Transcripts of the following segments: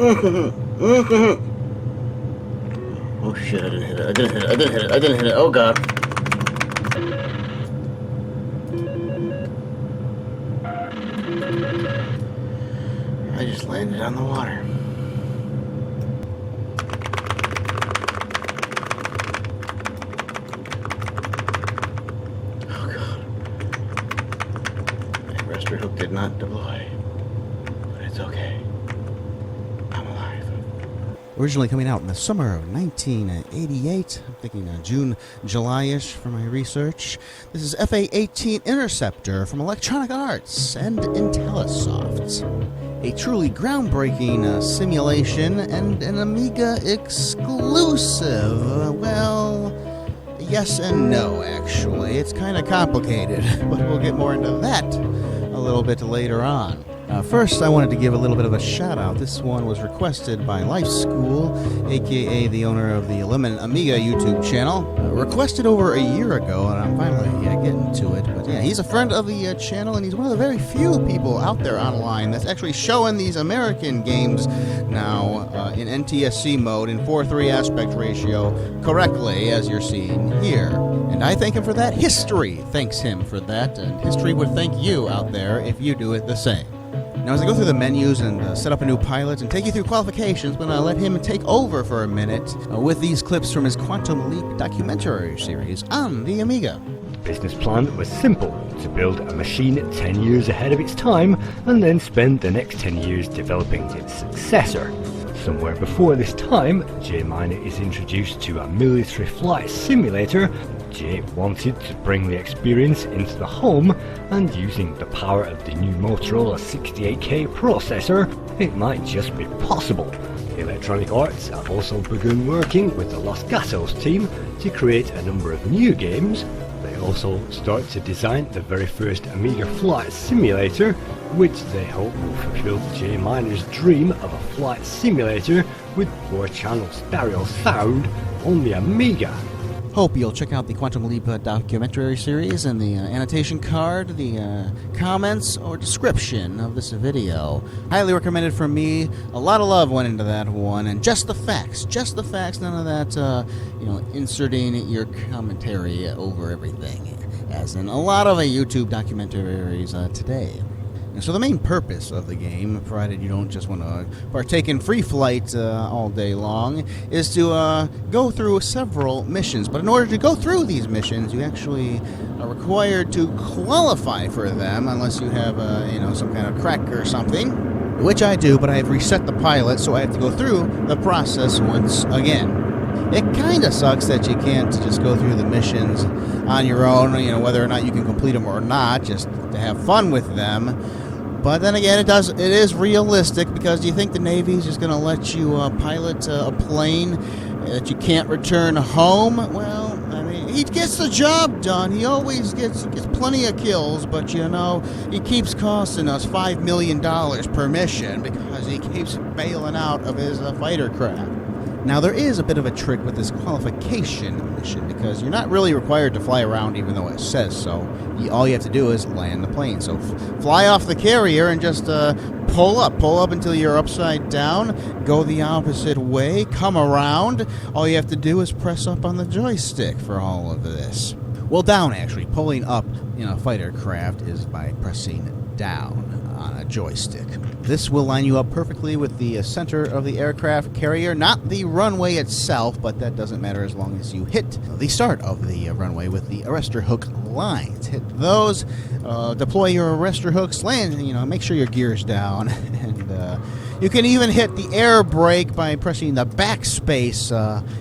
Oh shit, I didn't hit it. I didn't hit it. I didn't hit it. I didn't hit it. Oh god. I just landed on the water. Oh god. My arrestor hook did not deploy. But it's okay. I'm alive. Originally coming out in the summer of 1988, I'm thinking June, July-ish for my research. This is FA-18 Interceptor from Electronic Arts and Intellisoft. A truly groundbreaking simulation and an Amiga exclusive. Well, yes and no, actually. It's kind of complicated, but we'll get more into that a little bit later on. First, I wanted to give a little bit of a shout-out. This one was requested by Life School, a.k.a. the owner of the Lemon Amiga YouTube channel. Requested over a year ago, and I'm finally getting to it. But yeah, he's a friend of the channel, and he's one of the very few people out there online that's actually showing these American games now in NTSC mode in 4:3 aspect ratio correctly, as you're seeing here. And I thank him for that. History thanks him for that, and history would thank you out there if you do it the same. Now, as I go through the menus and set up a new pilot and take you through qualifications, I'm going to let him take over for a minute with these clips from his Quantum Leap documentary series on the Amiga. The business plan was simple: to build a machine 10 years ahead of its time and then spend the next 10 years developing its successor. Somewhere before this time, J Miner is introduced to a military flight simulator. Jay wanted to bring the experience into the home, and using the power of the new Motorola 68K processor, it might just be possible. Electronic Arts have also begun working with the Los Gatos team to create a number of new games. They also start to design the very first Amiga flight simulator, which they hope will fulfill J Miner's dream of a flight simulator with 4-channel stereo sound on the Amiga. Hope you'll check out the Quantum Leap documentary series in the annotation card, the comments, or description of this video. Highly recommended from me. A lot of love went into that one, and just the facts, none of that, inserting your commentary over everything, as in a lot of YouTube documentaries today. And so the main purpose of the game, provided you don't just want to partake in free flight all day long, is to go through several missions. But in order to go through these missions, you actually are required to qualify for them, unless you have some kind of crack or something, which I do, but I have reset the pilot, so I have to go through the process once again. It kind of sucks that you can't just go through the missions on your own, whether or not you can complete them or not, just to have fun with them. But then again, it is realistic, because do you think the Navy's just going to let you pilot a plane that you can't return home? Well, I mean, he gets the job done. He always gets plenty of kills, but he keeps costing us $5 million per mission because he keeps bailing out of his fighter craft. Now, there is a bit of a trick with this qualification mission, because you're not really required to fly around even though it says so. All you have to do is land the plane. So fly off the carrier and just pull up until you're upside down, go the opposite way, come around. All you have to do is press up on the joystick for all of this. Well, down, actually. Pulling up in a fighter craft is by pressing down on a joystick. This will line you up perfectly with the center of the aircraft carrier, not the runway itself, but that doesn't matter as long as you hit the start of the runway with the arrestor hook lines. Hit those, deploy your arrestor hooks, land, make sure your gear's down, and you can even hit the air brake by pressing the backspace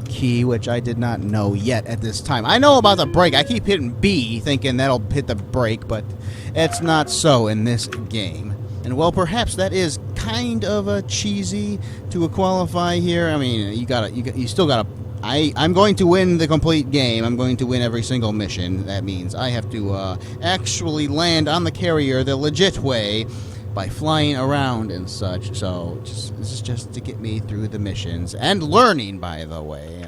key, which I did not know yet at this time. I know about the brake. I keep hitting B thinking that'll hit the brake, but it's not so in this game. And well, perhaps that is kind of cheesy to qualify here. I mean, you still gotta. I'm going to win the complete game. I'm going to win every single mission. That means I have to actually land on the carrier the legit way by flying around and such. So this is just to get me through the missions and learning, by the way.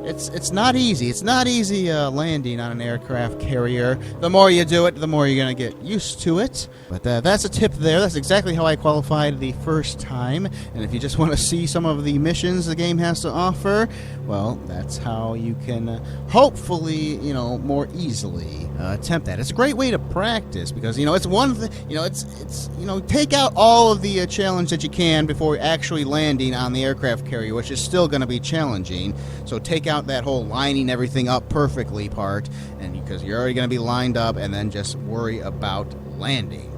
It's not easy. It's not easy landing on an aircraft carrier. The more you do it, the more you're going to get used to it. But that's a tip there. That's exactly how I qualified the first time. And if you just want to see some of the missions the game has to offer, well, that's how you can hopefully, more easily attempt that. It's a great way to practice because, it's one thing, it's take out all of the challenge that you can before actually landing on the aircraft carrier, which is still going to be challenging. So take out that whole lining everything up perfectly part, and because you're already going to be lined up, and then just worry about landing.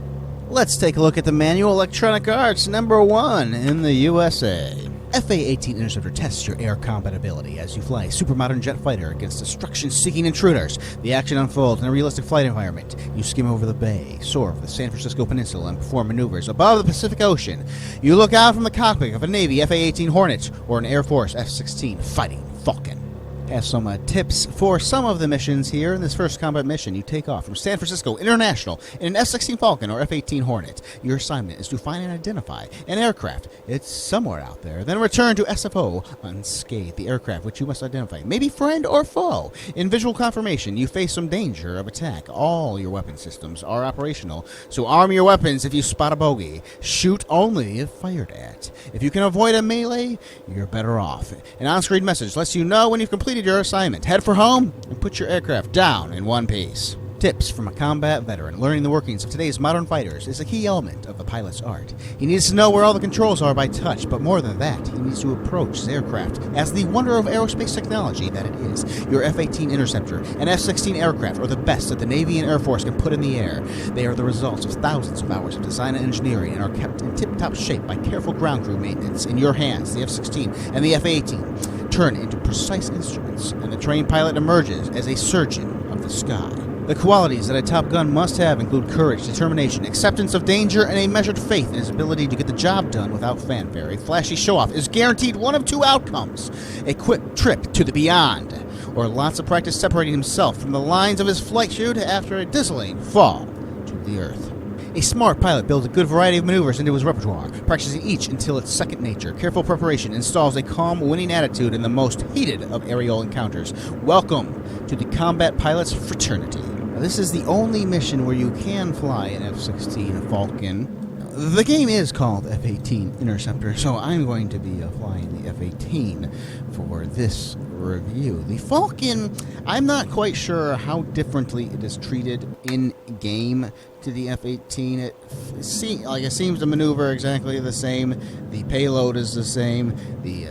Let's take a look at the manual. Electronic Arts #1 in the USA. FA-18 Interceptor tests your air compatibility as you fly a super modern jet fighter against destruction-seeking intruders. The action unfolds in a realistic flight environment. You skim over the bay, soar over the San Francisco Peninsula, and perform maneuvers above the Pacific Ocean. You look out from the cockpit of a Navy FA-18 Hornet or an Air Force F-16 Fighting Falcon. Have some tips for some of the missions here. In this first combat mission, you take off from San Francisco International in an F-16 Falcon or F-18 Hornet. Your assignment is to find and identify an aircraft. It's somewhere out there. Then return to SFO unscathed, the aircraft which you must identify, maybe friend or foe. In visual confirmation, you face some danger of attack. All your weapon systems are operational, so arm your weapons if you spot a bogey. Shoot only if fired at. If you can avoid a melee, you're better off. An on-screen message lets you know when you've completed your assignment. Head for home and put your aircraft down in one piece. Tips from a combat veteran. Learning the workings of today's modern fighters is a key element of the pilot's art. He needs to know where all the controls are by touch, but more than that, he needs to approach his aircraft as the wonder of aerospace technology that it is. Your F-18 Interceptor and F-16 aircraft are the best that the Navy and Air Force can put in the air. They are the results of thousands of hours of design and engineering and are kept in tip-top shape by careful ground crew maintenance. In your hands, the F-16 and the F-18 turn into precise instruments, and the trained pilot emerges as a surgeon of the sky. The qualities that a Top Gun must have include courage, determination, acceptance of danger, and a measured faith in his ability to get the job done without fanfare. A flashy show-off is guaranteed one of two outcomes: a quick trip to the beyond, or lots of practice separating himself from the lines of his flight chute after a dizzying fall to the earth. A smart pilot builds a good variety of maneuvers into his repertoire, practicing each until it's second nature. Careful preparation installs a calm, winning attitude in the most heated of aerial encounters. Welcome to the Combat Pilots Fraternity. Now, this is the only mission where you can fly an F-16 Falcon. The game is called F-18 Interceptor, so I'm going to be flying the F-18 for this review. The Falcon, I'm not quite sure how differently it is treated in-game to the F-18. It seems to maneuver exactly the same. The payload is the same. The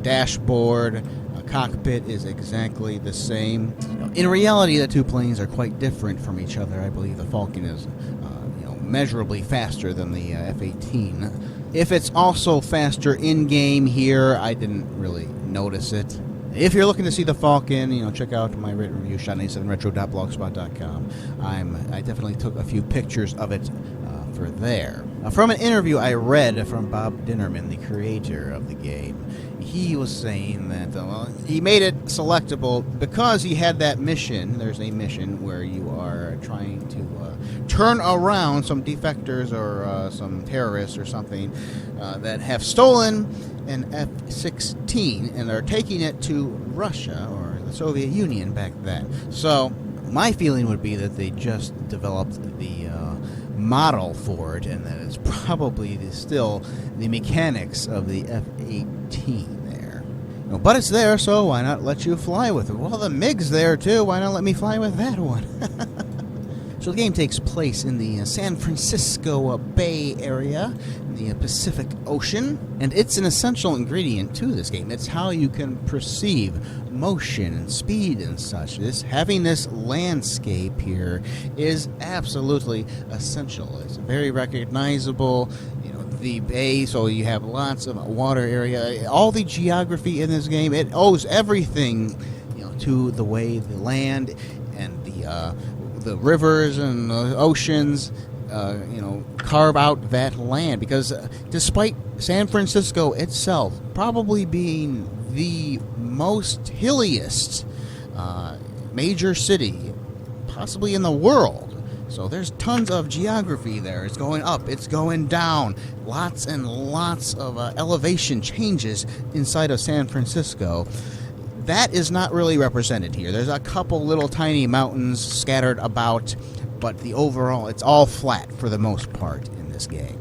dashboard, cockpit is exactly the same. In reality, the two planes are quite different from each other. I believe the Falcon is measurably faster than the F-18. If it's also faster in-game here, I didn't really notice it. If you're looking to see the Falcon, check out my written review, shot97retro.blogspot.com. I definitely took a few pictures of it for there. From an interview I read from Bob Dinnerman, the creator of the game, he was saying that he made it selectable because he had that mission. There's a mission where you are trying to turn around some defectors or some terrorists or something that have stolen an F-16 and they're taking it to Russia or the Soviet Union back then. So my feeling would be that they just developed the model for it, and that it's probably still the mechanics of the F-18 there. But it's there, so why not let you fly with it? Well, the MiG's there too. Why not let me fly with that one? So the game takes place in the San Francisco Bay Area, in the Pacific Ocean, and it's an essential ingredient to this game. It's how you can perceive motion and speed and such. Having this landscape here is absolutely essential. It's very recognizable. The bay, so you have lots of water area. All the geography in this game, it owes everything, to the way the land and the rivers and the oceans, carve out that land. Because despite San Francisco itself probably being the most hilliest major city possibly in the world, so there's tons of geography there. It's going up, it's going down, lots and lots of elevation changes inside of San Francisco. That is not really represented here. There's a couple little tiny mountains scattered about, but the overall, it's all flat for the most part in this game.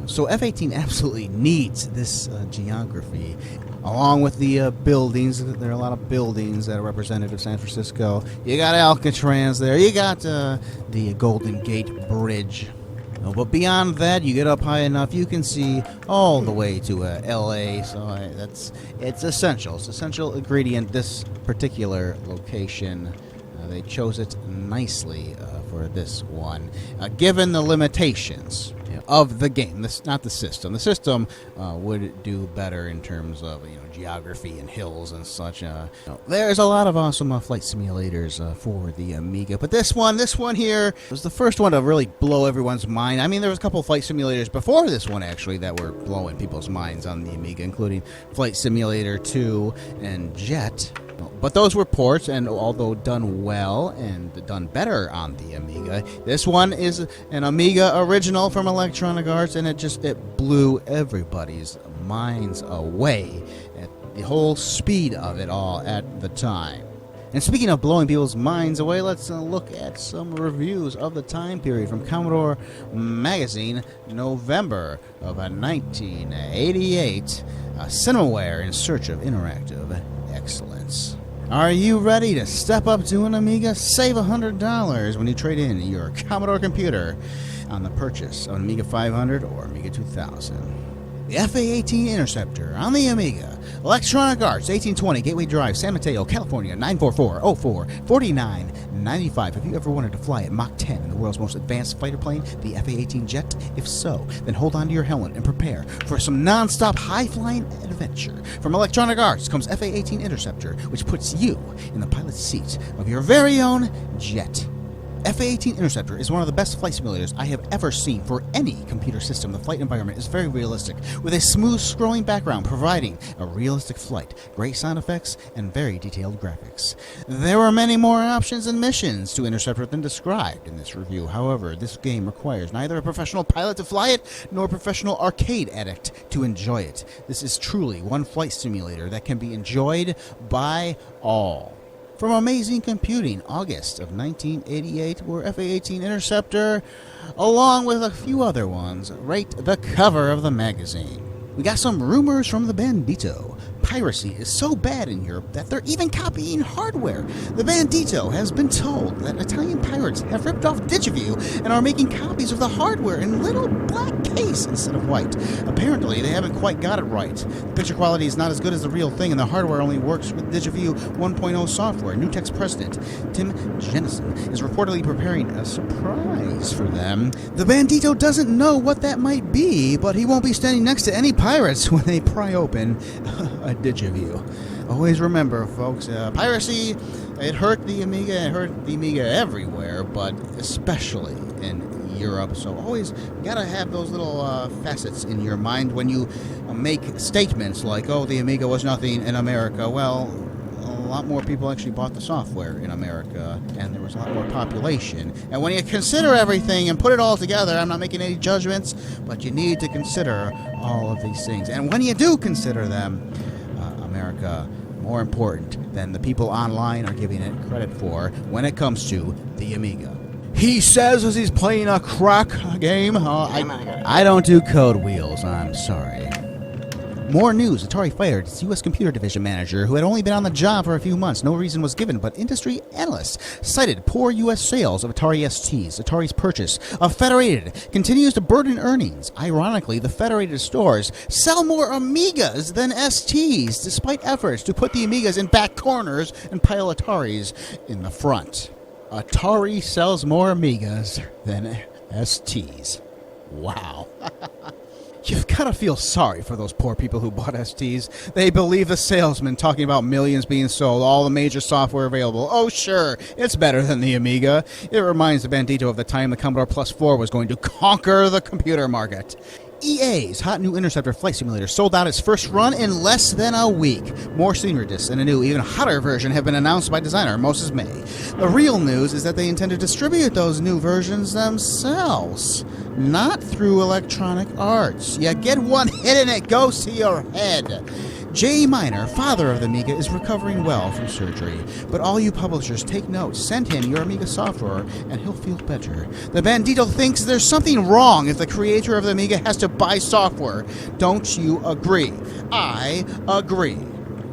So F-18 absolutely needs this geography, along with the buildings. There are a lot of buildings that are representative of San Francisco. You got Alcatraz there. You got the Golden Gate Bridge. But beyond that, you get up high enough, you can see all the way to L.A., so it's essential. It's an essential ingredient, this particular location. They chose it nicely for this one, given the limitations of the game. Not the system. The system would do better in terms of geography and hills and such. There's a lot of awesome flight simulators for the Amiga, but this one here was the first one to really blow everyone's mind. I mean, there was a couple of flight simulators before this one actually that were blowing people's minds on the Amiga, including Flight Simulator 2 and Jet. But those were ports, and although done well and done better on the Amiga, this one is an Amiga original from Electronic Arts, and it blew everybody's minds away at the whole speed of it all at the time. And speaking of blowing people's minds away, let's look at some reviews of the time period from Commodore Magazine, November of 1988. Cinemaware in search of interactive excellence. Are you ready to step up to an Amiga? Save $100 when you trade in your Commodore computer on the purchase of an Amiga 500 or Amiga 2000. The FA-18 Interceptor on the Amiga. Electronic Arts, 1820 Gateway Drive, San Mateo, California, 94404, 4995. Have you ever wanted to fly at Mach 10 in the world's most advanced fighter plane, the FA-18 Jet? If so, then hold on to your helmet and prepare for some non-stop high-flying adventure. From Electronic Arts comes FA-18 Interceptor, which puts you in the pilot's seat of your very own jet. FA-18 Interceptor is one of the best flight simulators I have ever seen for any computer system. The flight environment is very realistic, with a smooth scrolling background providing a realistic flight, great sound effects, and very detailed graphics. There are many more options and missions to Interceptor than described in this review. However, this game requires neither a professional pilot to fly it, nor a professional arcade addict to enjoy it. This is truly one flight simulator that can be enjoyed by all. From Amazing Computing, August of 1988, were FA-18 Interceptor, along with a few other ones, rate the cover of the magazine. We got some rumors from the Bandito. Piracy is so bad in Europe that they're even copying hardware. The Bandito has been told that Italian pirates have ripped off Digiview and are making copies of the hardware in little black case instead of white. Apparently, they haven't quite got it right. The picture quality is not as good as the real thing, and the hardware only works with Digiview 1.0 software. Newtek's president, Tim Jennison, is reportedly preparing a surprise for them. The Bandito doesn't know what that might be, but he won't be standing next to any pirates when they pry open a Digiview. Always remember, folks, piracy, it hurt the Amiga, it hurt the Amiga everywhere, but especially in Europe. So always gotta have those little facets in your mind when you make statements like, oh, the Amiga was nothing in America. Well, a lot more people actually bought the software in America, and there was a lot more population. And when you consider everything and put it all together, I'm not making any judgments, but you need to consider all of these things. And when you do consider them, America more important than the people online are giving it credit for when it comes to the Amiga. He says as he's playing a crack game. I don't do code wheels, I'm sorry. More news. Atari fired its U.S. computer division manager, who had only been on the job for a few months. No reason was given, but industry analysts cited poor U.S. sales of Atari STs. Atari's purchase of Federated continues to burden earnings. Ironically, the Federated stores sell more Amigas than STs, despite efforts to put the Amigas in back corners and pile Ataris in the front. Atari sells more Amigas than STs. Wow. You've got to feel sorry for those poor people who bought STs. They believe the salesman talking about millions being sold, all the major software available. Oh, sure, it's better than the Amiga. It reminds the Bandito of the time the Commodore Plus 4 was going to conquer the computer market. EA's hot new Interceptor flight simulator sold out its first run in less than a week. More senior discs and a new, even hotter version have been announced by designer Moses May. The real news is that they intend to distribute those new versions themselves, not through Electronic Arts. You get one hit and it goes to your head. Jay Miner, father of the Amiga, is recovering well from surgery. But all you publishers, take note. Send him your Amiga software, and he'll feel better. The Bandito thinks there's something wrong if the creator of the Amiga has to buy software. Don't you agree? I agree.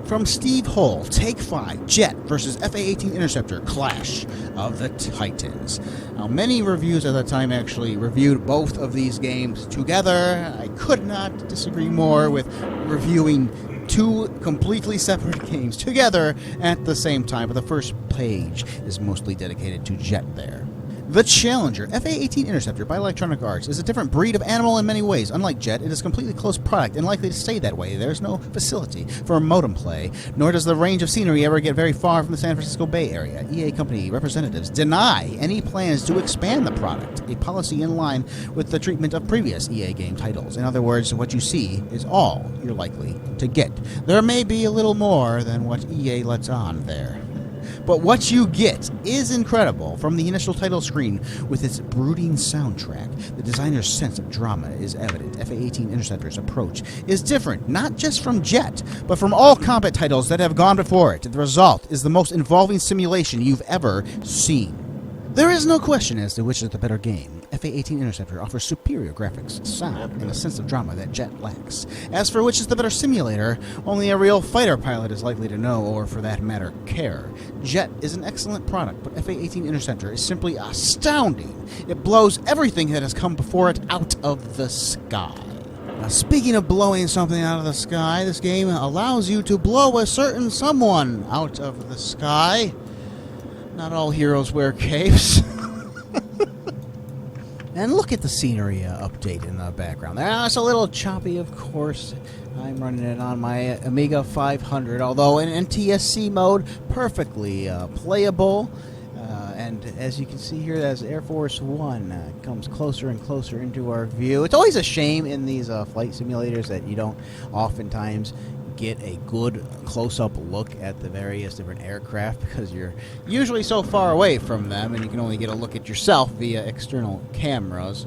From Steve Hull, Take 5, Jet versus FA-18 Interceptor, Clash of the Titans. Now, many reviews at the time actually reviewed both of these games together. I could not disagree more with reviewing two completely separate games together at the same time, but the first page is mostly dedicated to Jet there. The Challenger, FA-18 Interceptor by Electronic Arts, is a different breed of animal in many ways. Unlike Jet, it is a completely closed product and likely to stay that way. There's no facility for modem play, nor does the range of scenery ever get very far from the San Francisco Bay Area. EA Company representatives deny any plans to expand the product, a policy in line with the treatment of previous EA game titles. In other words, what you see is all you're likely to get. There may be a little more than what EA lets on there. But what you get is incredible. From the initial title screen with its brooding soundtrack, the designer's sense of drama is evident. FA-18 Interceptor's approach is different, not just from Jet, but from all combat titles that have gone before it. The result is the most involving simulation you've ever seen. There is no question as to which is the better game. FA-18 Interceptor offers superior graphics, sound, and a sense of drama that Jet lacks. As for which is the better simulator, only a real fighter pilot is likely to know, or for that matter, care. Jet is an excellent product, but FA-18 Interceptor is simply astounding. It blows everything that has come before it out of the sky. Now, speaking of blowing something out of the sky, this game allows you to blow a certain someone out of the sky. Not all heroes wear capes. And look at the scenery update in the background. Now, it's a little choppy, of course. I'm running it on my Amiga 500, although in NTSC mode, perfectly playable. And as you can see here, as Air Force One comes closer and closer into our view. It's always a shame in these flight simulators that you don't oftentimes get a good close-up look at the various different aircraft, because you're usually so far away from them and you can only get a look at yourself via external cameras.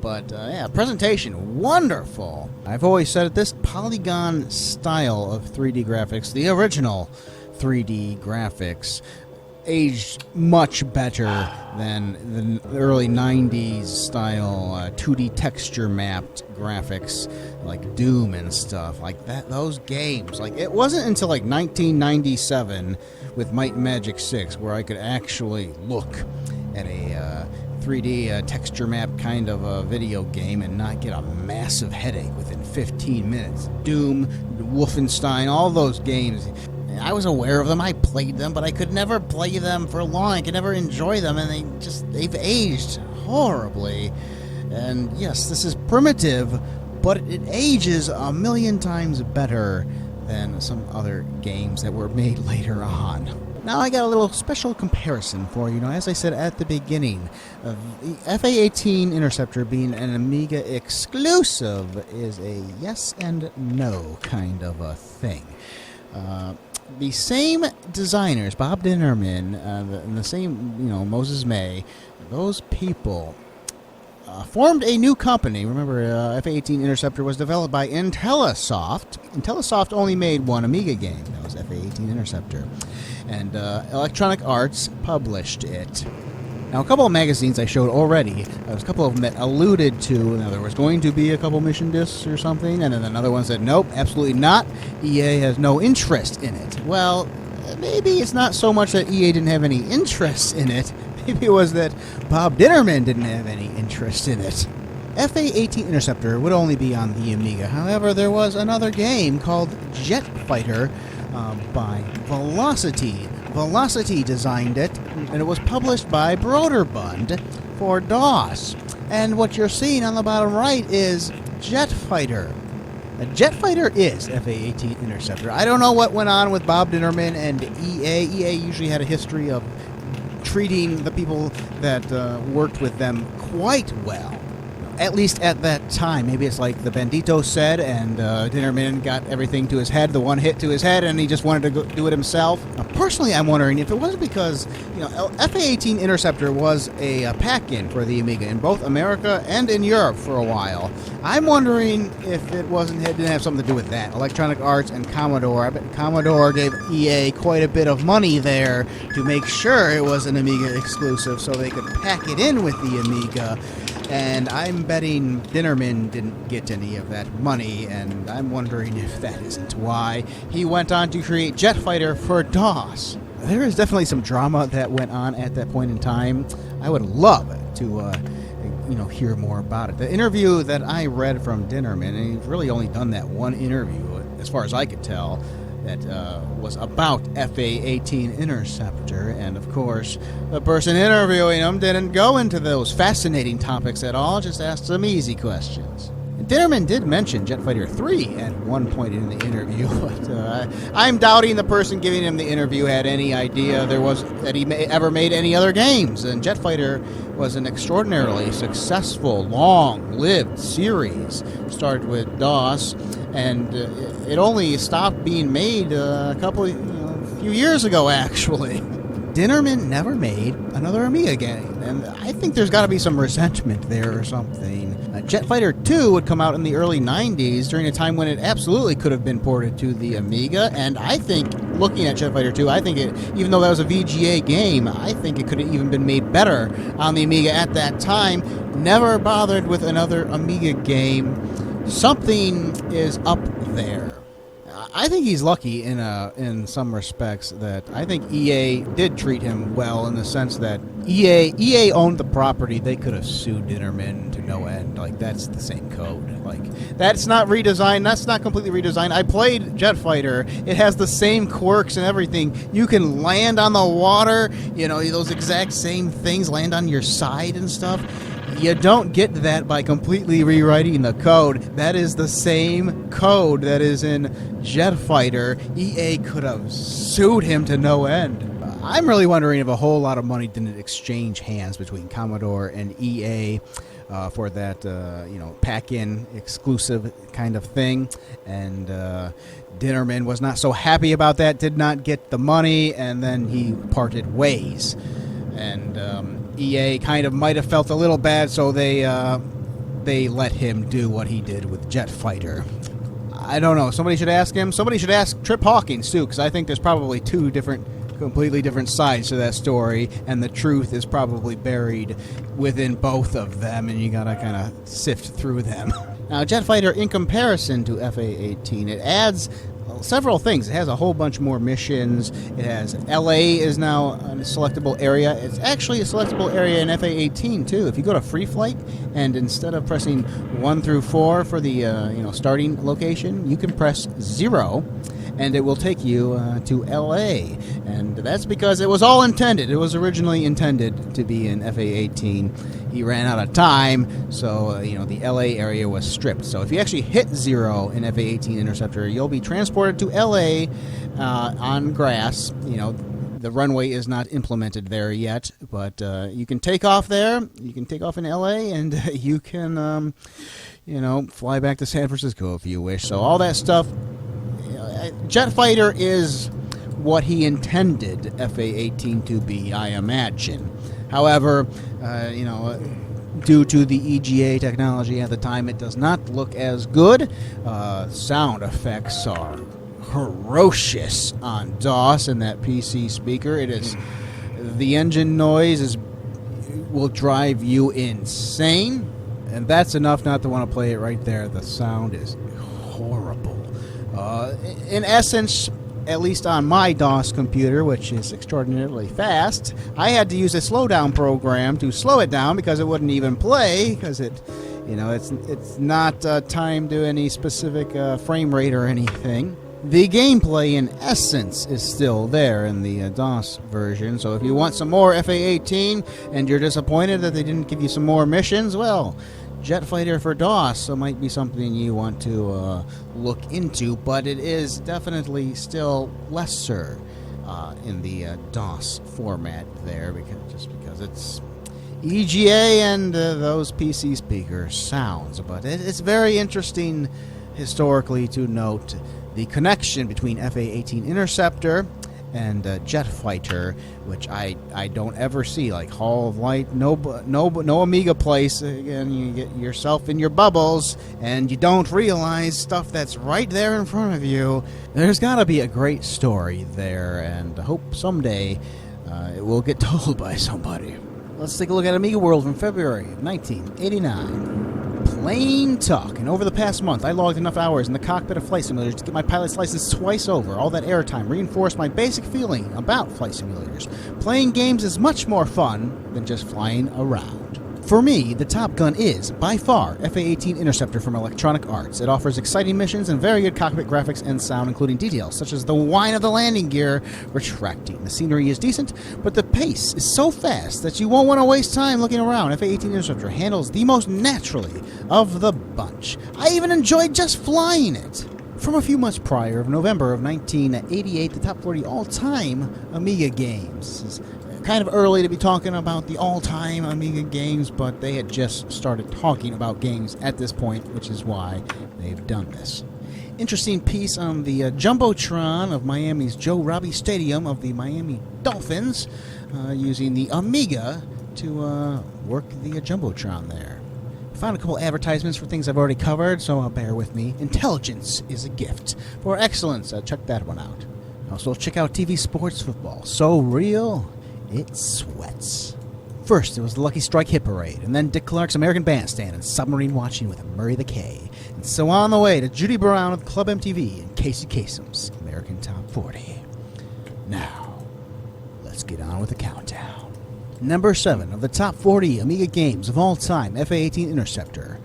But yeah, presentation, wonderful. I've always said it, this polygon style of 3D graphics, the original 3D graphics, aged much better than the early 90s style 2D texture mapped graphics like Doom and stuff like that. Those games, like, it wasn't until like 1997 with Might and Magic 6 where I could actually look at a 3D texture map kind of a video game and not get a massive headache within 15 minutes. Doom, Wolfenstein, all those games, I was aware of them, I played them, but I could never play them for long. I could never enjoy them, and they've aged horribly. And yes, this is primitive, but it ages a million times better than some other games that were made later on. Now I got a little special comparison for you. Now, as I said at the beginning, the FA-18 Interceptor being an Amiga exclusive is a yes and no kind of a thing. The same designers, Bob Dinnerman, and the same, Moses May, those people formed a new company. Remember, FA-18 Interceptor was developed by Intellisoft. Intellisoft only made one Amiga game. That was FA-18 Interceptor. And Electronic Arts published it. Now, a couple of magazines I showed already, there was a couple of them that alluded to, there was going to be a couple mission discs or something, and then another one said, nope, absolutely not. EA has no interest in it. Well, maybe it's not so much that EA didn't have any interest in it. Maybe it was that Bob Dinnerman didn't have any interest in it. FA-18 Interceptor would only be on the Amiga. However, there was another game called Jet Fighter by Velocity. Velocity designed it, and it was published by Broderbund for DOS. And what you're seeing on the bottom right is Jet Fighter. A Jet Fighter is FA-18 Interceptor. I don't know what went on with Bob Dinnerman and EA. EA usually had a history of treating the people that worked with them quite well. at least at that time. Maybe it's like the Bandito said, and Dinnerman got everything to his head, the one hit to his head, and he just wanted to go do it himself. Personally, I'm wondering if it wasn't because FA-18 Interceptor was a pack-in for the Amiga in both America and in Europe for a while. I'm wondering if it didn't have something to do with that. Electronic Arts and Commodore. I bet Commodore gave EA quite a bit of money there to make sure it was an Amiga exclusive so they could pack it in with the Amiga. And I'm betting Dinnerman didn't get any of that money, and I'm wondering if that isn't why he went on to create Jet Fighter for DOS. There is definitely some drama that went on at that point in time. I would love to hear more about it. The interview that I read from Dinnerman, and he's really only done that one interview, as far as I could tell, that was about FA-18 Interceptor, and of course, the person interviewing him didn't go into those fascinating topics at all, just asked some easy questions. And Dinnerman did mention Jet Fighter 3 at one point in the interview, but I'm doubting the person giving him the interview had any idea that he ever made any other games, and Jet Fighter was an extraordinarily successful, long-lived series. Started with DOS, and it only stopped being made a few years ago, actually. Dinnerman never made another Amiga game, and I think there's got to be some resentment there or something. Jet Fighter 2 would come out in the early 90s during a time when it absolutely could have been ported to the Amiga, and I think, looking at Jet Fighter 2, I think even though that was a VGA game, I think it could have even been made better on the Amiga at that time. Never bothered with another Amiga game. Something is up there. I think he's lucky in some respects that I think EA did treat him well, in the sense that EA owned the property. They could have sued Dinnerman to no end. Like, that's the same code. Like, that's not redesigned. That's not completely redesigned. I played Jet Fighter. It has the same quirks and everything. You can land on the water. Those exact same things land on your side and stuff. You don't get that by completely rewriting the code. That is the same code that is in Jet Fighter. EA could have sued him to no end. I'm really wondering if a whole lot of money didn't exchange hands between Commodore and EA for that, pack-in exclusive kind of thing. And Dinnerman was not so happy about that, did not get the money, and then he parted ways. And EA kind of might have felt a little bad, so they let him do what he did with Jet Fighter. I don't know. Somebody should ask him. Somebody should ask Trip Hawkins, too, because I think there's probably two completely different sides to that story, and the truth is probably buried within both of them, and you gotta kind of sift through them. Now, Jet Fighter, in comparison to FA-18, it adds several things. It has a whole bunch more missions. It has LA is now a selectable area. It's actually a selectable area in FA-18 too. If you go to Free Flight and instead of pressing 1 through 4 for the starting location, you can press 0 and it will take you to LA. And that's because it was all intended. It was originally intended to be in FA-18. He ran out of time, so the LA area was stripped. So if you actually hit 0 in FA-18 Interceptor, you'll be transported to LA on grass. The runway is not implemented there yet, but you can take off there. You can take off in LA, and you can, fly back to San Francisco if you wish. So all that stuff. Jet Fighter is what he intended FA-18 to be, I imagine. However, due to the EGA technology at the time, it does not look as good. Sound effects are ferocious on DOS and that PC speaker. The engine noise will drive you insane, and that's enough not to want to play it right there. The sound is horrible. In essence, at least on my DOS computer, which is extraordinarily fast, I had to use a slowdown program to slow it down because it wouldn't even play, because it's not timed to any specific frame rate or anything. The gameplay, in essence, is still there in the DOS version, so if you want some more FA-18 and you're disappointed that they didn't give you some more missions, well, Jet Fighter for DOS might be something you want to look into, but it is definitely still lesser in the DOS format there, because it's EGA and those PC speaker sounds. But it's very interesting historically to note the connection between FA-18 Interceptor and Jet Fighter, which I don't ever see, like Hall of Light, no Amiga place. Again, you get yourself in your bubbles, and you don't realize stuff that's right there in front of you. There's got to be a great story there, and I hope someday it will get told by somebody. Let's take a look at Amiga World from February of 1989. Plain talk. And over the past month, I logged enough hours in the cockpit of flight simulators to get my pilot's license twice over. All that airtime reinforced my basic feeling about flight simulators. Playing games is much more fun than just flying around. For me, the Top Gun is, by far, FA-18 Interceptor from Electronic Arts. It offers exciting missions and very good cockpit graphics and sound, including details such as the whine of the landing gear retracting. The scenery is decent, but the pace is so fast that you won't want to waste time looking around. FA-18 Interceptor handles the most naturally of the bunch. I even enjoyed just flying it. From a few months prior, of November of 1988, the top 40 all-time Amiga games. It's kind of early to be talking about the all-time Amiga games, but they had just started talking about games at this point, which is why they've done this. Interesting piece on the Jumbotron of Miami's Joe Robbie Stadium of the Miami Dolphins, using the Amiga to work the Jumbotron there. Found a couple advertisements for things I've already covered, so bear with me. Intelligence is a gift. For excellence, check that one out. Also, check out TV Sports Football. So real, it sweats. First, it was the Lucky Strike Hit Parade, and then Dick Clark's American Bandstand and Submarine Watching with Murray the K. And so on the way to Judy Brown with Club MTV and Casey Kasem's American Top 40. Now, let's get on with the countdown. Number 7 of the top 40 Amiga games of all time, FA-18 Interceptor,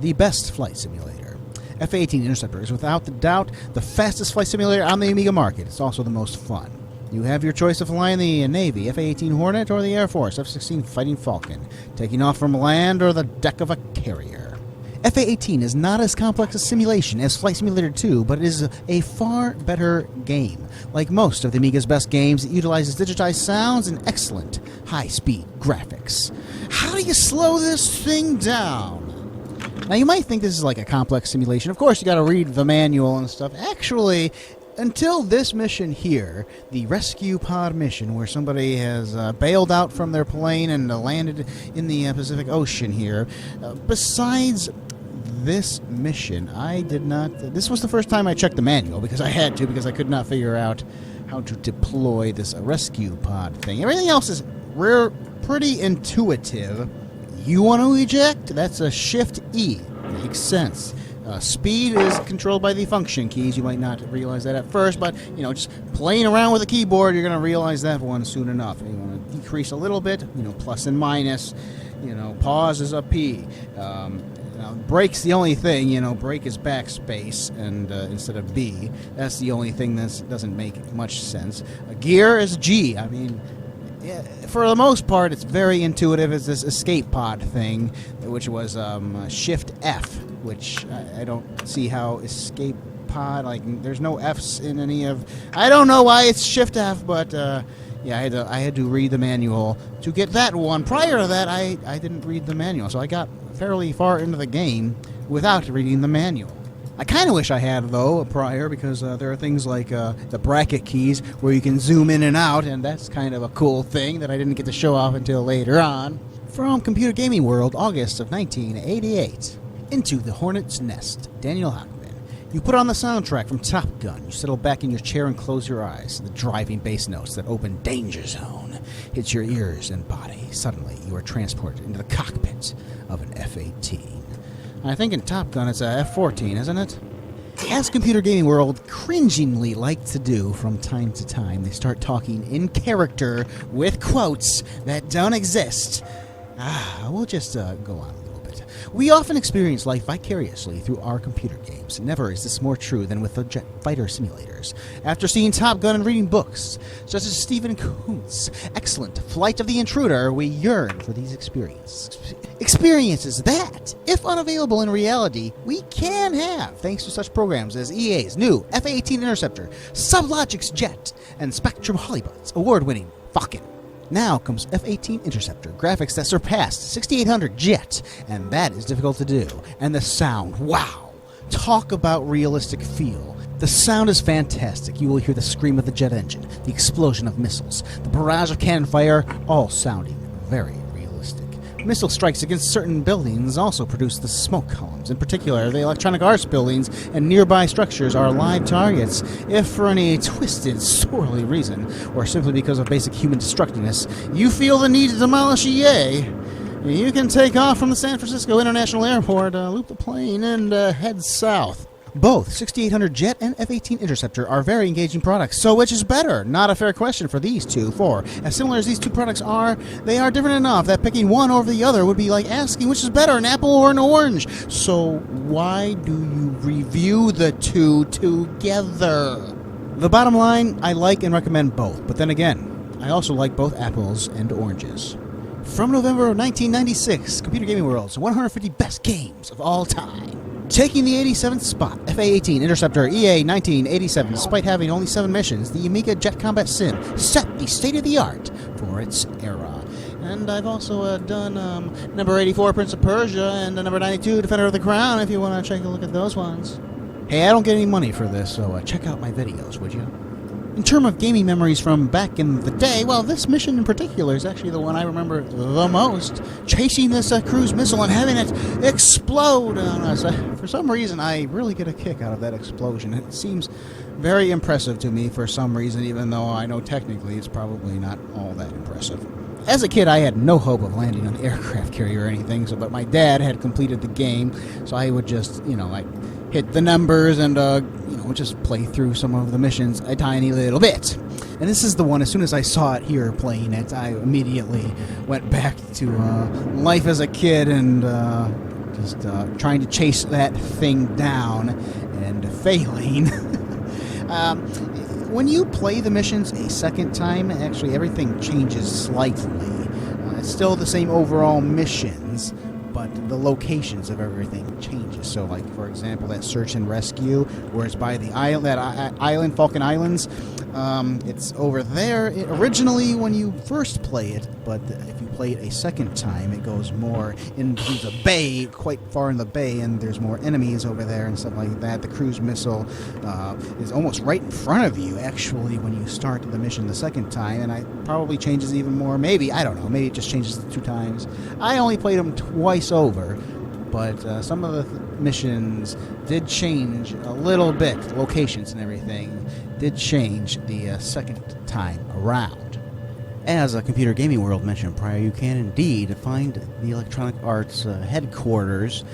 the best flight simulator. FA-18 Interceptor is without the doubt the fastest flight simulator on the Amiga market. It's also the most fun. You have your choice of flying the Navy F-18 Hornet or the Air Force F-16 Fighting Falcon, taking off from land or the deck of a carrier. FA-18 is not as complex a simulation as Flight Simulator 2, but it is a far better game. Like most of the Amiga's best games, it utilizes digitized sounds and excellent high-speed graphics. How do you slow this thing down? Now, you might think this is like a complex simulation. Of course, you got to read the manual and stuff. Actually, until this mission here, the rescue pod mission, where somebody has bailed out from their plane and landed in the Pacific Ocean here, besides this mission, I did not... This was the first time I checked the manual, because I had to, because I could not figure out how to deploy this rescue pod thing. Everything else is pretty intuitive. You want to eject? That's a Shift-E. Makes sense. Speed is controlled by the function keys. You might not realize that at first, but, just playing around with the keyboard, you're going to realize that one soon enough. You want to decrease a little bit, plus and minus. Pause is a P. Brake's the only thing, brake is backspace and instead of B. That's the only thing that doesn't make much sense. Gear is G. I mean, yeah, for the most part, it's very intuitive. It's this escape pod thing, which was Shift F, which I don't see how escape pod, there's no F's in any of... I don't know why it's Shift F, but... Yeah, I had to read the manual to get that one. Prior to that, I didn't read the manual, so I got fairly far into the game without reading the manual. I kind of wish I had, though, prior, because there are things like the bracket keys where you can zoom in and out, and that's kind of a cool thing that I didn't get to show off until later on. From Computer Gaming World, August of 1988. Into the Hornet's Nest, Daniel Hockman. You put on the soundtrack from Top Gun. You settle back in your chair and close your eyes. The driving bass notes that open Danger Zone hit your ears and body. Suddenly, you are transported into the cockpit of an F-18. I think in Top Gun it's a F-14, isn't it? As Computer Gaming World cringingly like to do from time to time, they start talking in character with quotes that don't exist. We'll just go on. We often experience life vicariously through our computer games. Never is this more true than with the jet fighter simulators. After seeing Top Gun and reading books, such as Stephen Kuntz's excellent Flight of the Intruder, we yearn for these experiences that, if unavailable in reality, we can have thanks to such programs as EA's new FA-18 Interceptor, Sublogic's Jet, and Spectrum Hollywood's award-winning Falcon. Now comes F-18 Interceptor, graphics that surpassed 6800 jet, and that is difficult to do. And the sound, wow! Talk about realistic feel. The sound is fantastic. You will hear the scream of the jet engine, the explosion of missiles, the barrage of cannon fire, all sounding very realistic. Missile strikes against certain buildings also produce the smoke columns. In particular, the Electronic Arts buildings and nearby structures are live targets. If for any twisted, sorely reason, or simply because of basic human destructiveness, you feel the need to demolish EA, you can take off from the San Francisco International Airport, loop the plane, and head south. Both 6800 Jet and F-18 Interceptor are very engaging products, so which is better? Not a fair question for these two, for as similar as these two products are, they are different enough that picking one over the other would be like asking which is better, an apple or an orange. So why do you review the two together? The bottom line, I like and recommend both, but then again, I also like both apples and oranges. From November of 1996, Computer Gaming World's 150 best games of all time. Taking the 87th spot, FA-18 Interceptor EA 1987, despite having only 7 missions, the Amiga Jet Combat Sim set the state-of-the-art for its era. And I've also done number 84, Prince of Persia, and number 92, Defender of the Crown, if you want to take a look at those ones. Hey, I don't get any money for this, so check out my videos, would you? In terms of gaming memories from back in the day, well, this mission in particular is actually the one I remember the most. Chasing this cruise missile and having it explode on us. For some reason, I really get a kick out of that explosion. It seems very impressive to me for some reason, even though I know technically it's probably not all that impressive. As a kid, I had no hope of landing an aircraft carrier or anything, but my dad had completed the game, so I would just, hit the numbers and, just play through some of the missions a tiny little bit. And this is the one, as soon as I saw it here playing it, I immediately went back to life as a kid and just trying to chase that thing down and failing. When you play the missions a second time, actually everything changes slightly. It's still the same overall missions, but the locations of everything changes. So, like, for example, that search and rescue, where it's by the island, island, Falcon Islands, it's over there originally when you first play it, but if you play it a second time, it goes more into the bay, quite far in the bay, and there's more enemies over there and stuff like that. The cruise missile is almost right in front of you, actually, when you start the mission the second time, and it probably changes even more. Maybe, I don't know, maybe it just changes 2 times. I only played them twice over, but some of the missions did change a little bit. Locations and everything did change the second time around. As a Computer Gaming World mentioned prior, you can indeed find the Electronic Arts headquarters.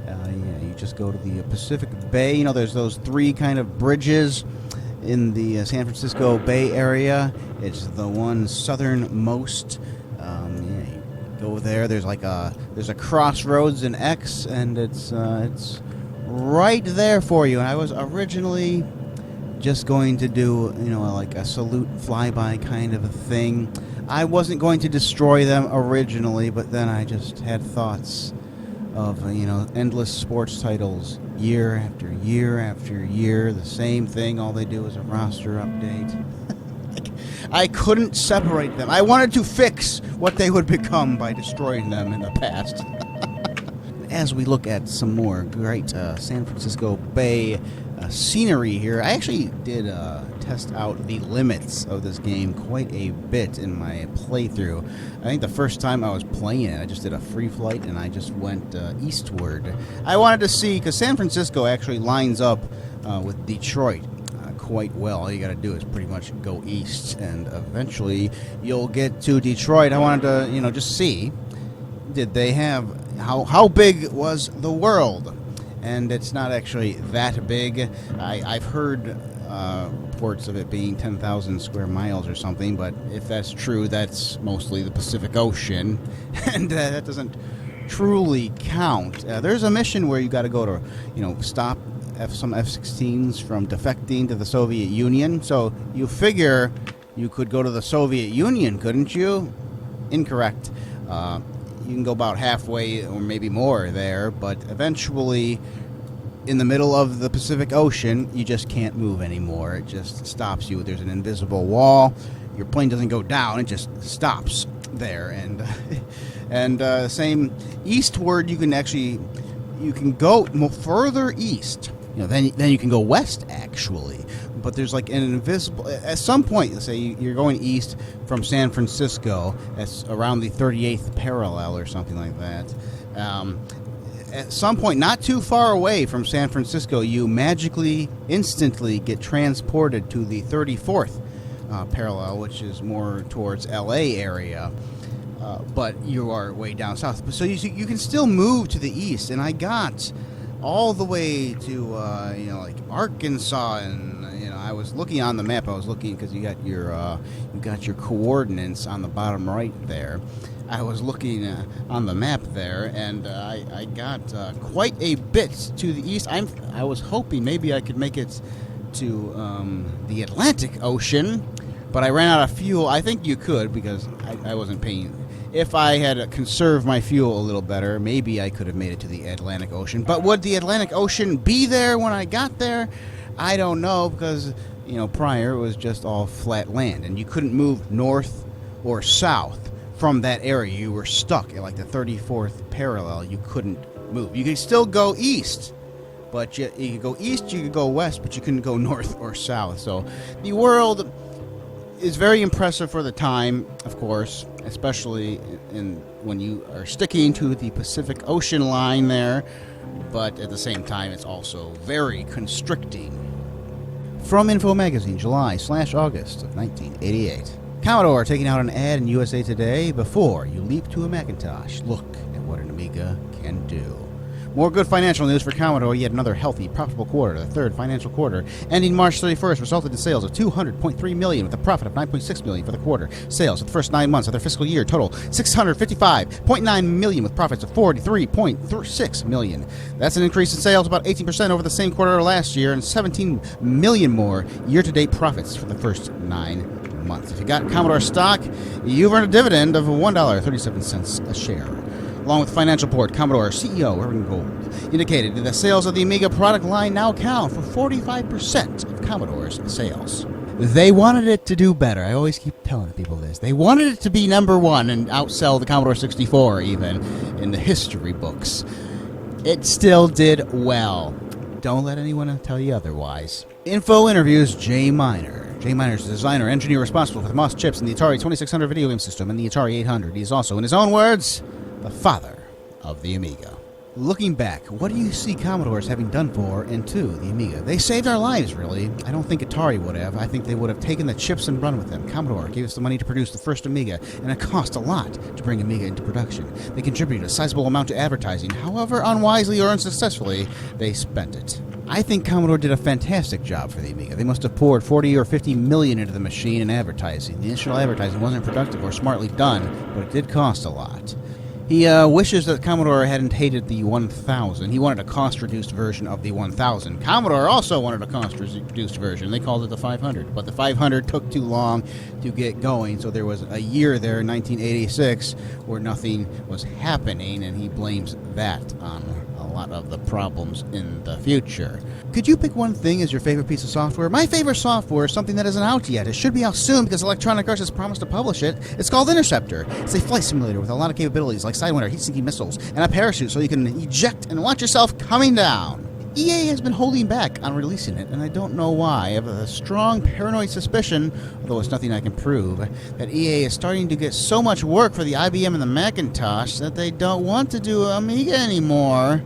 You just go to the Pacific Bay. There's those 3 kind of bridges in the San Francisco Bay Area. It's the one southernmost. You go there. There's a crossroads in X, and it's right there for you. And I was originally just going to do, like a salute flyby kind of a thing. I wasn't going to destroy them originally, but then I just had thoughts of, endless sports titles, year after year after year, the same thing. All they do is a roster update. I couldn't separate them. I wanted to fix what they would become by destroying them in the past. As we look at some more great San Francisco Bay scenery here, I actually did test out the limits of this game quite a bit in my playthrough. I think the first time I was playing it, I just did a free flight and I just went eastward. I wanted to see, because San Francisco actually lines up with Detroit quite well. All you got to do is pretty much go east, and eventually you'll get to Detroit. I wanted to, just see, did they have, how big was the world? And it's not actually that big. I've heard reports of it being 10,000 square miles or something, but if that's true, that's mostly the Pacific Ocean, and that doesn't truly count. There's a mission where you got to go to, stop some F-16s from defecting to the Soviet Union. So you figure you could go to the Soviet Union, couldn't you? Incorrect. You can go about halfway or maybe more there, but eventually in the middle of the Pacific Ocean, you just can't move anymore. It just stops you. There's an invisible wall, your plane doesn't go down; it just stops there. And same eastward, you can go further east. Then you can go west actually. But there's like an invisible. At some point, let's say you're going east from San Francisco. That's around the 38th parallel or something like that. At some point, not too far away from San Francisco, you magically, instantly get transported to the 34th parallel, which is more towards LA area. But you are way down south. So you can still move to the east. And I got all the way to like Arkansas, and I was looking on the map. I was looking because you got your coordinates on the bottom right there. I was looking on the map there, and I got quite a bit to the east. I was hoping maybe I could make it to the Atlantic Ocean, but I ran out of fuel. I think you could because I wasn't paying. If I had conserved my fuel a little better, maybe I could have made it to the Atlantic Ocean. But would the Atlantic Ocean be there when I got there? I don't know, because prior it was just all flat land, and you couldn't move north or south from that area. You were stuck at like the 34th parallel. You couldn't move. You could still go east, but you could go east, you could go west, but you couldn't go north or south. So the world is very impressive for the time, of course, especially when you are sticking to the Pacific Ocean line there, but at the same time, it's also very constricting. From Info Magazine, July/August of 1988. Commodore taking out an ad in USA Today. Before you leap to a Macintosh, look at what an Amiga can do. More good financial news for Commodore. Yet another healthy, profitable quarter. The third financial quarter, ending March 31st, resulted in sales of $200.3 million with a profit of $9.6 million for the quarter. Sales for the first 9 months of their fiscal year total $655.9 million with profits of $43.6 million. That's an increase in sales about 18% over the same quarter last year and $17 million more year-to-date profits for the first 9 months. If you got Commodore stock, you've earned a dividend of $1.37 a share. Along with Financial Report, Commodore CEO Irving Gold indicated that the sales of the Amiga product line now account for 45% of Commodore's sales. They wanted it to do better. I always keep telling people this. They wanted it to be number one and outsell the Commodore 64 even in the history books. It still did well. Don't let anyone tell you otherwise. Info interviews Jay Miner. Jay Miner is the designer and engineer responsible for the MOS chips in the Atari 2600 video game system and the Atari 800. He is also, in his own words, the father of the Amiga. Looking back, what do you see Commodores having done for and to the Amiga? They saved our lives, really. I don't think Atari would have. I think they would have taken the chips and run with them. Commodore gave us the money to produce the first Amiga, and it cost a lot to bring Amiga into production. They contributed a sizable amount to advertising. However unwisely or unsuccessfully, they spent it. I think Commodore did a fantastic job for the Amiga. They must have poured 40 or 50 million into the machine in advertising. The initial advertising wasn't productive or smartly done, but it did cost a lot. He wishes that Commodore hadn't hated the 1000. He wanted a cost-reduced version of the 1000. Commodore also wanted a cost-reduced version. They called it the 500. But the 500 took too long to get going, so there was a year there in 1986 where nothing was happening, and he blames that on a lot of the problems in the future. Could you pick one thing as your favorite piece of software? My favorite software is something that isn't out yet. It should be out soon because Electronic Arts has promised to publish it. It's called Interceptor. It's a flight simulator with a lot of capabilities like Sidewinder, heat-seeking missiles, and a parachute so you can eject and watch yourself coming down. EA has been holding back on releasing it, and I don't know why. I have a strong paranoid suspicion, although it's nothing I can prove, that EA is starting to get so much work for the IBM and the Macintosh that they don't want to do Amiga anymore.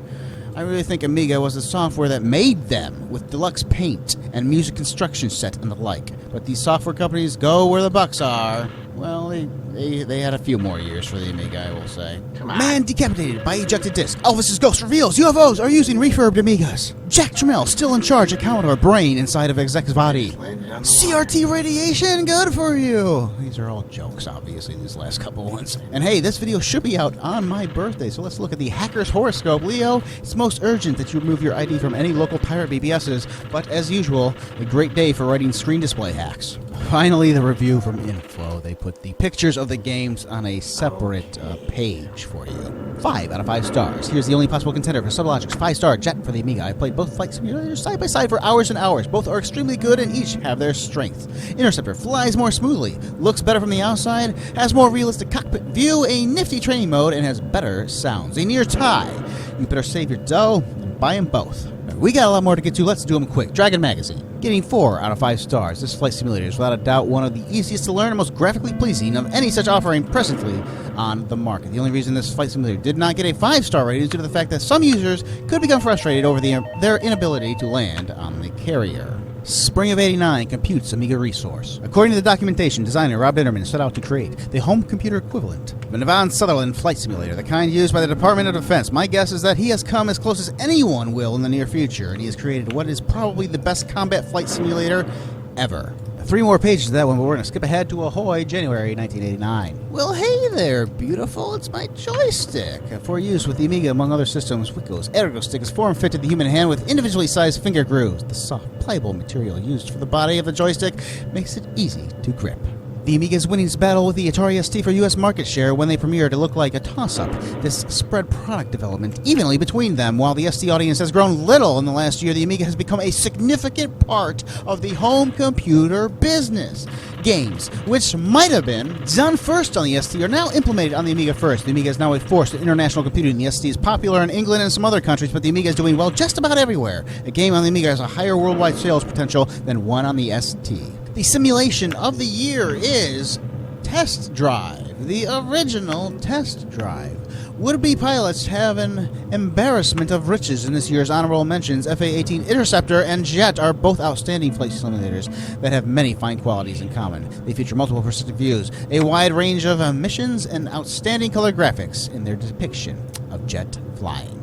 I really think Amiga was the software that made them, with deluxe paint and music construction set and the like. But these software companies go where the bucks are. Well, they had a few more years for the Amiga, I will say. Man decapitated by ejected disc. Elvis's ghost reveals UFOs are using refurbed Amigas. Jack Trammell still in charge of Commodore brain inside of exec's body. CRT radiation, good for you. These are all jokes, obviously, these last couple ones. And hey, this video should be out on my birthday, so let's look at the hacker's horoscope. Leo, it's most urgent that you remove your ID from any local pirate BBSs, but as usual, a great day for writing screen display hacks. Finally, the review from Info. They put the pictures of the games on a separate page for you. 5 out of 5 stars. Here's the only possible contender for Sublogic's 5-star Jet for the Amiga. I played both flight simulators side by side for hours and hours. Both are extremely good and each have their strengths. Interceptor flies more smoothly, looks better from the outside, has more realistic cockpit view, a nifty training mode, and has better sounds. A near tie. You better save your dough and buy them both. We got a lot more to get to. Let's do them quick. Dragon Magazine, getting 4 out of 5 stars. This flight simulator is without a doubt one of the easiest to learn and most graphically pleasing of any such offering presently on the market. The only reason this flight simulator did not get a 5-star rating is due to the fact that some users could become frustrated over their inability to land on the carrier. Spring of '89 computes Amiga resource. According to the documentation, designer Rob Ditterman set out to create the home computer equivalent of an Yvonne Sutherland flight simulator, the kind used by the Department of Defense. My guess is that he has come as close as anyone will in the near future, and he has created what is probably the best combat flight simulator ever. 3 more pages of that one, but we're going to skip ahead to Ahoy, January 1989. Well, hey there, beautiful. It's my joystick. For use with the Amiga, among other systems, Wico's ErgoStick is form-fit to the human hand with individually sized finger grooves. The soft, pliable material used for the body of the joystick makes it easy to grip. The Amiga is winning its battle with the Atari ST for U.S. market share when they premiered to look like a toss-up. This spread product development evenly between them. While the ST audience has grown little in the last year, the Amiga has become a significant part of the home computer business. Games, which might have been done first on the ST, are now implemented on the Amiga first. The Amiga is now a force in international computing. The ST is popular in England and some other countries, but the Amiga is doing well just about everywhere. A game on the Amiga has a higher worldwide sales potential than one on the ST. The simulation of the year is Test Drive, the original Test Drive. Would-be pilots have an embarrassment of riches in this year's honorable mentions. FA-18 Interceptor and Jet are both outstanding flight simulators that have many fine qualities in common. They feature multiple persistent views, a wide range of missions, and outstanding color graphics in their depiction of jet flying.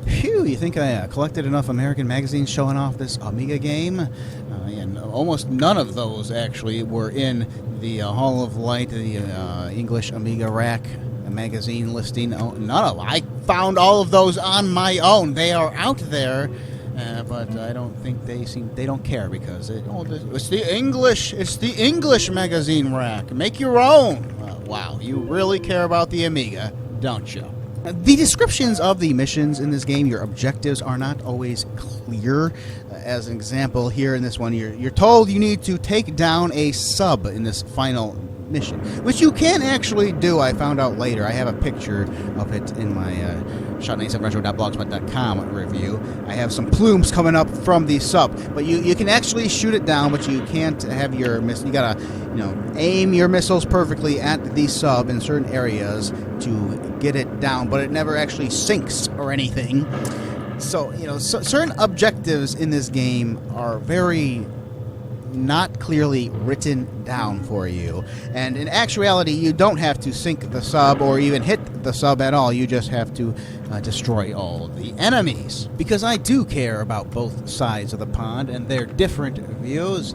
Phew, you think I collected enough American magazines showing off this Amiga game? And almost none of those actually were in the Hall of Light, the English Amiga Rack magazine listing. Oh, none of them. I found all of those on my own. They are out there, but I don't think they don't care because it's the English magazine rack. Make your own. Wow, you really care about the Amiga, don't you? The descriptions of the missions in this game, your objectives, are not always clear. As an example, here in this one, you're told you need to take down a sub in this final mission, which you can actually do. I found out later. I have a picture of it in my shot97retro.blogspot.com review. I have some plumes coming up from the sub, but you can actually shoot it down, but you can't have your missile. You gotta, aim your missiles perfectly at the sub in certain areas to get it down, but it never actually sinks or anything. So, certain objectives in this game are very not clearly written down for you. And in actuality, you don't have to sink the sub or even hit the sub at all. You just have to destroy all of the enemies. Because I do care about both sides of the pond and their different views.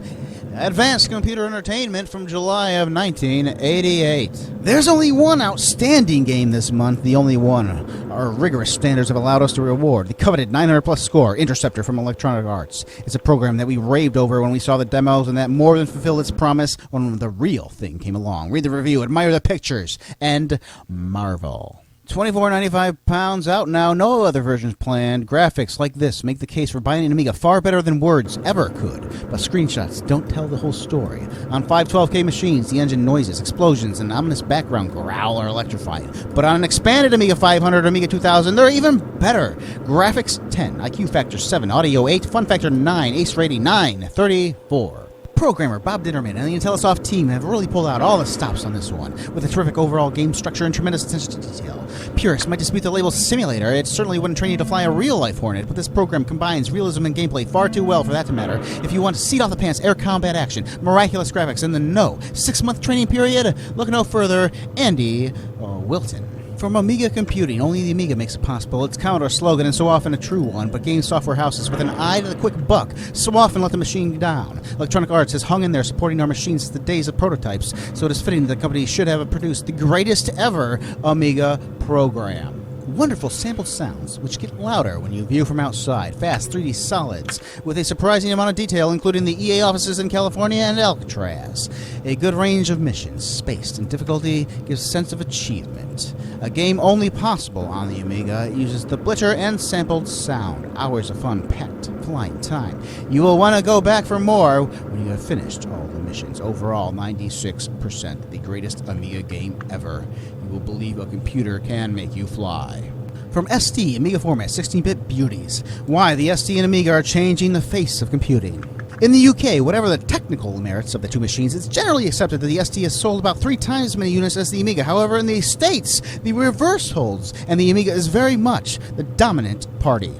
Advanced Computer Entertainment from July of 1988. There's only one outstanding game this month, the only one our rigorous standards have allowed us to reward. The coveted 900-plus score, Interceptor from Electronic Arts. It's a program that we raved over when we saw the demos, and that more than fulfilled its promise when the real thing came along. Read the review, admire the pictures, and marvel. £24.95 out now. No other versions planned. Graphics like this make the case for buying an Amiga far better than words ever could. But screenshots don't tell the whole story. On 512K machines, the engine noises, explosions, and ominous background growl are electrifying. But on an expanded Amiga 500 or Amiga 2000, they're even better. Graphics 10, IQ factor 7, audio 8, fun factor 9, ace rating 934. Programmer Bob Ditterman and the IntelliSoft team have really pulled out all the stops on this one, with a terrific overall game structure and tremendous attention to detail. Purists might dispute the label simulator. It certainly wouldn't train you to fly a real-life Hornet, but this program combines realism and gameplay far too well for that to matter. If you want seat-off-the-pants air combat action, miraculous graphics, and the 6-month training period, look no further. Andy Wilton. From Amiga Computing, only the Amiga makes it possible. It's kind of our slogan, and so often a true one, but game software houses with an eye to the quick buck so often let the machine down. Electronic Arts has hung in there supporting our machines since the days of prototypes, so it is fitting that the company should have produced the greatest ever Amiga program. wonderful sampled sounds, which get louder when you view from outside, fast 3D solids, with a surprising amount of detail, including the EA offices in California and Alcatraz. A good range of missions, spaced and difficulty, gives a sense of achievement. A game only possible on the Amiga, it uses the blitter and sampled sound. Hours of fun packed flying time. You will want to go back for more when you have finished all the missions. Overall, 96%, the greatest Amiga game ever. You will believe a computer can make you fly. From ST, Amiga format, 16-bit beauties. Why the ST and Amiga are changing the face of computing. In the UK, whatever the technical merits of the two machines, it's generally accepted that the ST has sold about 3 times as many units as the Amiga. However, in the States, the reverse holds, and the Amiga is very much the dominant party.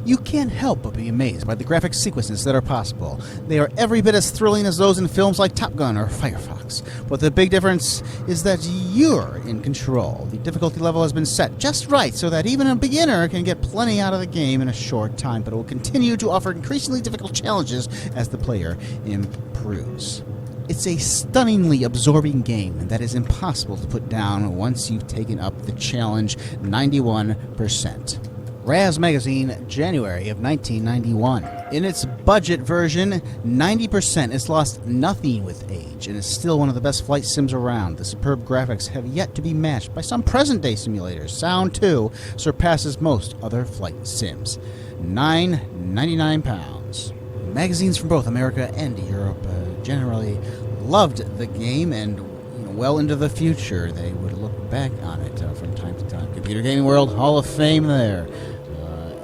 You can't help but be amazed by the graphic sequences that are possible. They are every bit as thrilling as those in films like Top Gun or Firefox. But the big difference is that you're in control. The difficulty level has been set just right so that even a beginner can get plenty out of the game in a short time, but it will continue to offer increasingly difficult challenges as the player improves. It's a stunningly absorbing game that is impossible to put down once you've taken up the challenge. 91%. Raz Magazine, January of 1991. In its budget version, 90% has lost nothing with age and is still one of the best flight sims around. The superb graphics have yet to be matched by some present-day simulators. Sound, too, surpasses most other flight sims. £9.99. Magazines from both America and Europe generally loved the game, and well into the future they would look back on it from time to time. Computer Gaming World Hall of Fame there.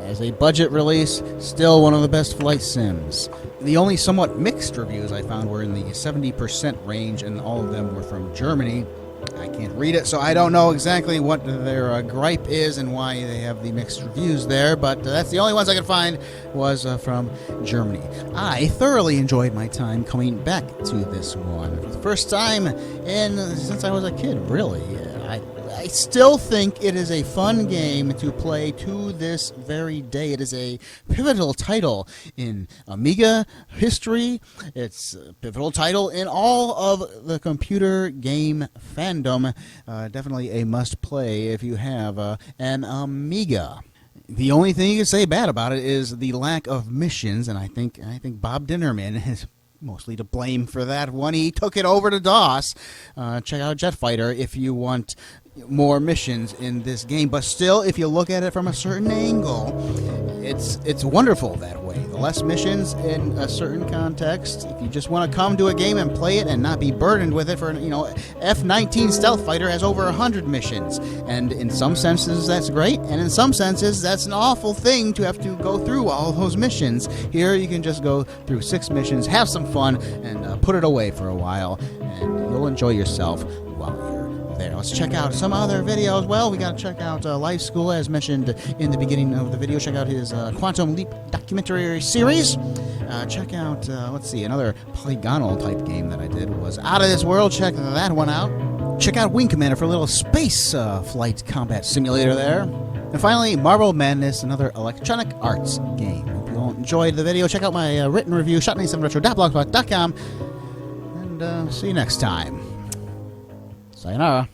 As a budget release, still one of the best flight sims. The only somewhat mixed reviews I found were in the 70% range, and all of them were from Germany. I can't read it, so I don't know exactly what their gripe is and why they have the mixed reviews there, but that's the only ones I could find was from Germany. I thoroughly enjoyed my time coming back to this one. For the first time since I was a kid, really. I still think it is a fun game to play to this very day. It is a pivotal title in Amiga history. It's a pivotal title in all of the computer game fandom. Definitely a must-play if you have an Amiga. The only thing you can say bad about it is the lack of missions, and I think Bob Dinnerman is mostly to blame for that one. He took it over to DOS. Check out Jet Fighter if you want more missions in this game, but still, if you look at it from a certain angle, it's wonderful that way. The less missions in a certain context, if you just want to come to a game and play it and not be burdened with it for, F-19 Stealth Fighter has over 100 missions, and in some senses that's great, and in some senses that's an awful thing to have to go through all those missions. Here you can just go through 6 missions, have some fun, and put it away for a while, and you'll enjoy yourself while you're there. Let's check out some other videos. Well, we got to check out Life School, as mentioned in the beginning of the video. Check out his Quantum Leap documentary series. Check out, another polygonal type game that I did was Out of This World. Check that one out. Check out Wing Commander for a little space flight combat simulator there. And finally, Marble Madness, another Electronic Arts game. If you all enjoyed the video, check out my written review, shot97retro.blogspot.com, and see you next time. Sayonara.